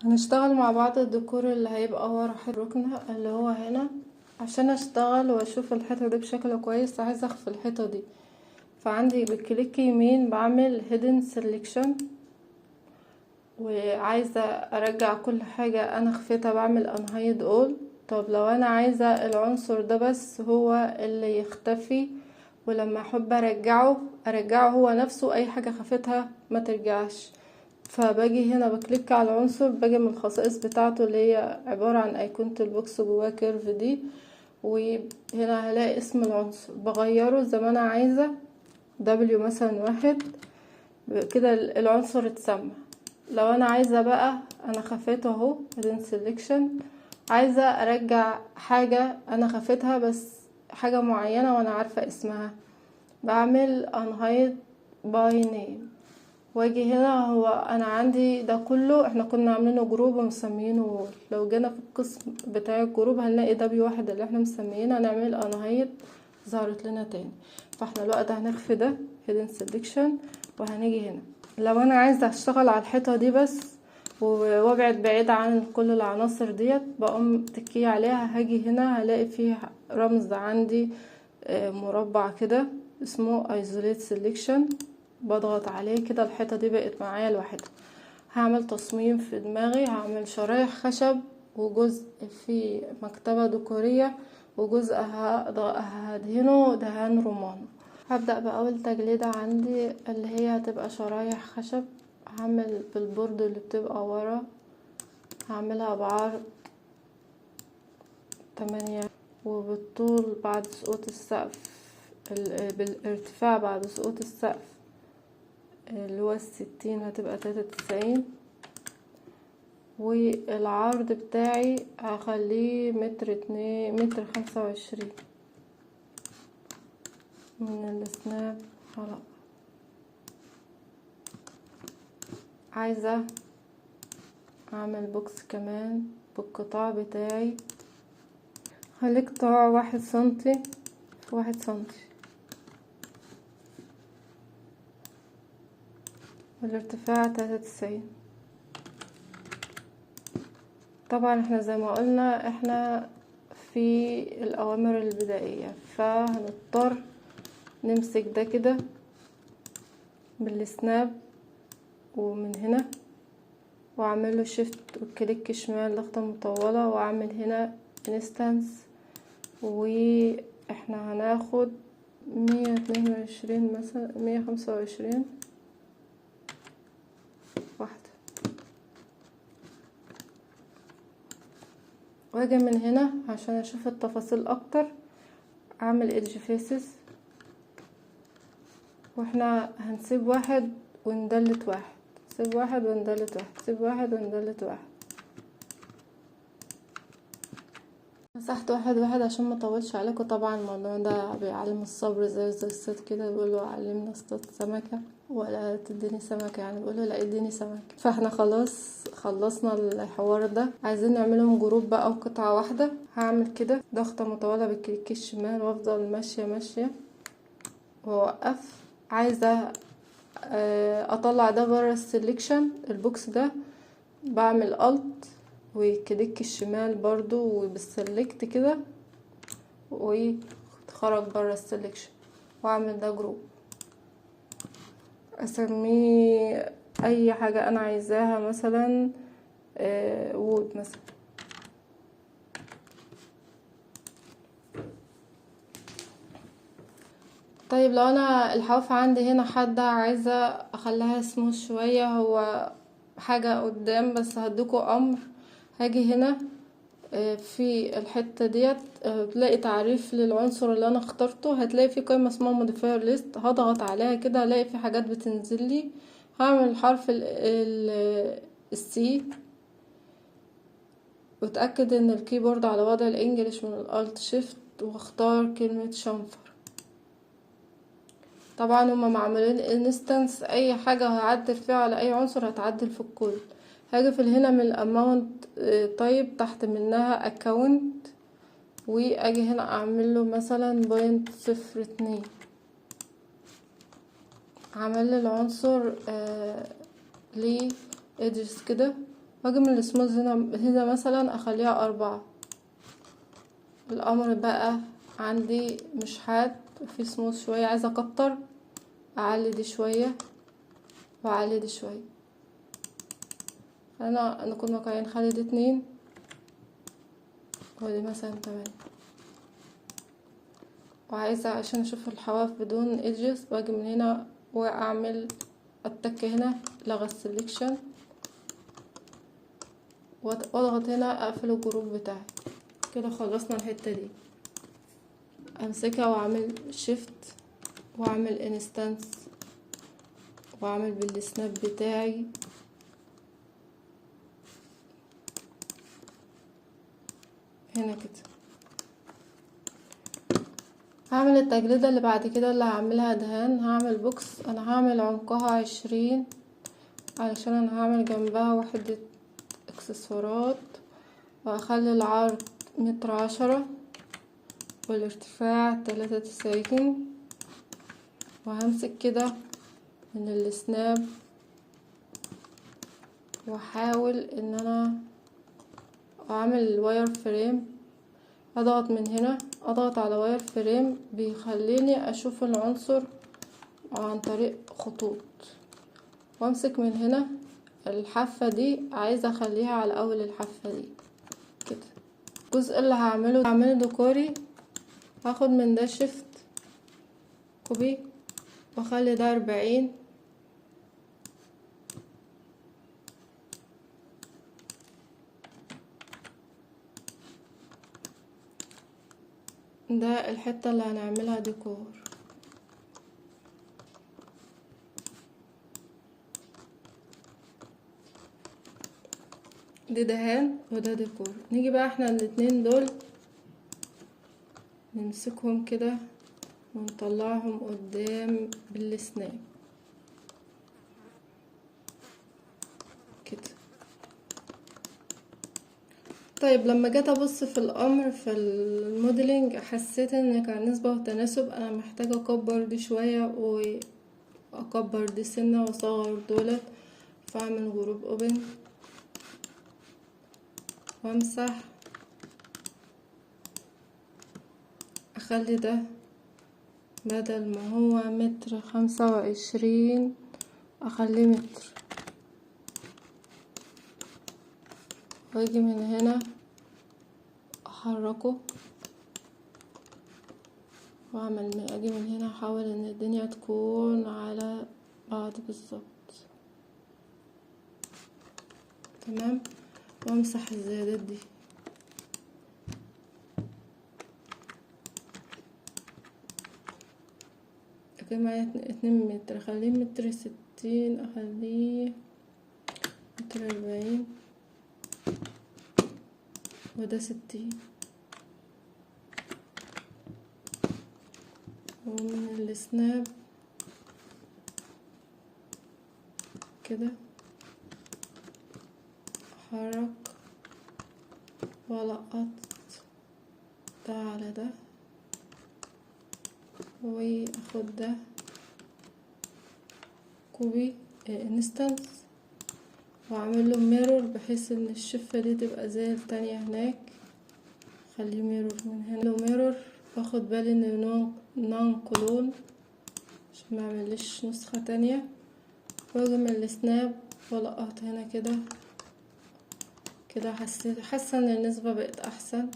هنشتغل مع بعض الديكور اللي هيبقى ورا الركنة اللي هو هنا. عشان اشتغل واشوف الحيطة دي بشكل كويس عايزة اخفي الحيطة دي، فعندي بالكليك يمين بعمل hidden selection، وعايزة ارجع كل حاجة انا خفيتها بعمل unhide all. طب لو انا عايزة العنصر ده بس هو اللي يختفي، ولما احب ارجعه هو نفسه، اي حاجة خفتها ما ترجعش. فباجي هنا بكليك على العنصر، باجي من الخصائص بتاعته اللي هي عبارة عن ايقونة البوكس جواه كيرف دي، وهنا هلاقي اسم العنصر بغيره زي ما انا عايزة، W مثلا 1 كده العنصر اتسمى. لو انا عايزة بقى انا خفيته اهو hidden selection، عايزة ارجع حاجة انا خفيتها بس حاجة معينة وانا عارفة اسمها، بعمل unhide by name، واجي هنا. هو انا عندي ده كله احنا كنا عاملينه جروب ومسميينه وول. لو جينا في القسم بتاع الجروب هنلاقي ده بواحد اللي احنا مسميينه، هنعمل unhide ظهرت لنا تاني. فاحنا الوقت هنخفي ده hidden selection، وهنيجي هنا لو انا عايزه اشتغل على الحيطه دي بس وابعد بعيد عن كل العناصر ديت، بقوم تكيه عليها. هاجي هنا هلاقي فيه رمز عندي مربع كده اسمه isolate selection، بضغط عليه كده الحيطه دي بقت معايا لوحدها. هعمل تصميم في دماغي، هعمل شرايح خشب وجزء في مكتبه ديكوريه وجزء هدهنه دهان رمان. هبدأ بأول تجليدة عندي اللي هي هتبقى شرايح خشب. هعمل بالبورد اللي بتبقى ورا، هعملها بعرض 8، وبالطول بعد سقوط السقف بالارتفاع بعد سقوط السقف اللي هو 60 هتبقى 93، والعرض بتاعي هخليه متر 25 من السناب. خلاص عايزة اعمل بوكس كمان بالقطاع بتاعي، خلي قطاع 1 سنتي في 1 سنتي، والارتفاع 93. طبعا احنا زي ما قلنا احنا في الاوامر البدائية، فهنضطر نمسك ده كده بالسناب ومن هنا، واعمل له شيفت وكليك شمال ضغطة مطولة، واعمل هنا انستانس، واحنا هناخد 122 مثلا 125 واحدة، واجي من هنا عشان اشوف التفاصيل اكتر اعمل ايدج فيسز، واحنا هنسيب واحد وندلت واحد، سيب واحد وندلت واحد، سيب واحد وندلت واحد. مسحت واحد واحد عشان ما اطولش عليكم. طبعا الموضوع ده بيعلم الصبر زي الصيد كده، بيقولوا علمنا اصطاد سمكة ولا تديني سمكة، يعني بيقولوا لا اديني سمكة. فاحنا خلاص خلصنا الحوار ده، عايزين نعملهم جروب بقى وقطعة واحدة. هعمل كده ضغطة مطولة بالكليك الشمال وافضل ماشية واوقف. عايزة اطلع ده برا السليكشن البوكس ده، بعمل الت وكليك الشمال برضو وبالسلكت كده وخرج برا السليكشن، واعمل ده جروب اسميه اي حاجة انا عايزاها، مثلا وود مثلا. طيب لو انا الحواف عندي هنا حادة عايزة اخليها سموث شوية، هو حاجة قدام بس هديكوا امر. هاجي هنا في الحتة ديت تلاقي تعريف للعنصر اللي انا اخترته، هتلاقي في قائمة اسمها موديفاير ليست، هضغط عليها كده هلاقي في حاجات بتنزل لي. هعمل حرف السي، واتأكد ان الكيبورد على وضع الانجليش من الالت شيفت، واختار كلمة شنفر. طبعا هما معمولين انستنس، اي حاجة هعدل فيها على اي عنصر هتعدل في الكل. هاجي في هنا من الاماونت طيب تحت منها اكاونت، واجي هنا اعمل له مثلا 0.02، عمل لي العنصر ليه ايدجز كده. واجي من السموث هنا مثلا اخليها 4. الامر بقى عندي مش حاد وفي سموث شوية، عايزة اكتر، اعلي دي شوية واعلي دي شوية. انا نكون واقعيين، خلي دي 2 ودي مثلا 8. وعايزة عشان اشوف الحواف بدون ايدجز واجي من هنا واعمل اتك هنا لغى السلكشن واضغط هنا اقفل الجروب بتاعي. كده خلصنا الحتة دي. امسكها واعمل شيفت واعمل انستانس واعمل بالسناب بتاعي هنا كده. هعمل التجليدة اللي بعد كده اللي هعملها دهان. هعمل بوكس، انا هعمل عمقها 20 علشان انا هعمل جنبها وحدة اكسسوارات، وهخلي العرض 110 والارتفاع 93. وهمسك كده من السناب واحاول ان انا اعمل الواير فريم. اضغط من هنا، اضغط على واير فريم بيخليني اشوف العنصر عن طريق خطوط. وامسك من هنا الحافة دي، عايزة اخليها على اول الحافة دي كده. الجزء اللي هعمله ديكوري، هاخد من ده شيفت كوبي واخلي ده 40. ده الحتة اللي هنعملها ديكور. دي دهان وده ديكور. نيجي بقى احنا الاتنين دول نمسكهم كده ونطلعهم قدام بالسناب كده. طيب لما جيت ابص في الامر في الموديلنج، حسيت ان كان نسبة وتناسب انا محتاجة اكبر دي شوية واكبر دي سنة واصغر دولت. فاعمل جروب اوبن وامسح، اخلي ده بدل ما هو 1.25 اخليه 1 متر. واجي من هنا احركه واعمل اجي من هنا احاول ان الدنيا تكون على بعض بالظبط. تمام. وامسح الزيادات دي. كده معايا 2 متر، اخليه 1.60 اخليه 1.40 وده 60. ومن السناب كده احرك والقط ده على ده واخد ده كوبي انستنس واعمل له ميرور بحيث ان الشفة دي تبقى زي التانية هناك. خليه ميرور من هنا له ميرور. باخد بالي انه نون كلون عشان ما اعملش نسخة تانية. واجي من السناب والقط هنا كده. حاسة ان النسبة بقت احسن.